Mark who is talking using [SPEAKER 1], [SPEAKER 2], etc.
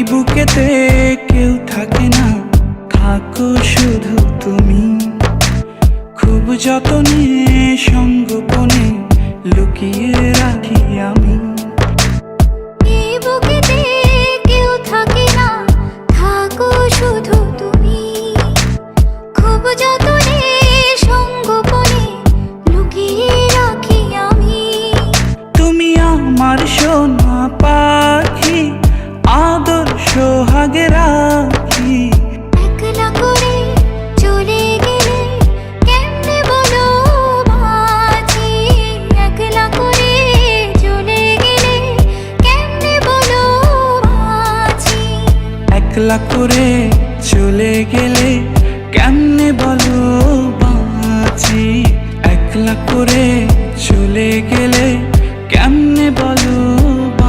[SPEAKER 1] বুকেতে কেউ থাকে না, থাকো শুধু তুমি। খুব যতনে সঙ্গোপনে লুকিয়ে রাখি আমি।
[SPEAKER 2] এই বুকেতে কেউ থাকে না, থাকো শুধু তুমি। খুব যতনে সঙ্গোপনে লুকিয়ে রাখি আমি।
[SPEAKER 1] তুমি আমার সোনা পাখি, আদর সোহাগে রাখি।
[SPEAKER 2] একলা করে চলে গেলে কেমনে বলো বাঁচি। একলা করে চলে গেলে কেমনে বলো বাঁচি।
[SPEAKER 1] একলা করে চলে গেলে কেমনে বলো বাঁচি। একলা করে চলে গেলে কেমনে বলো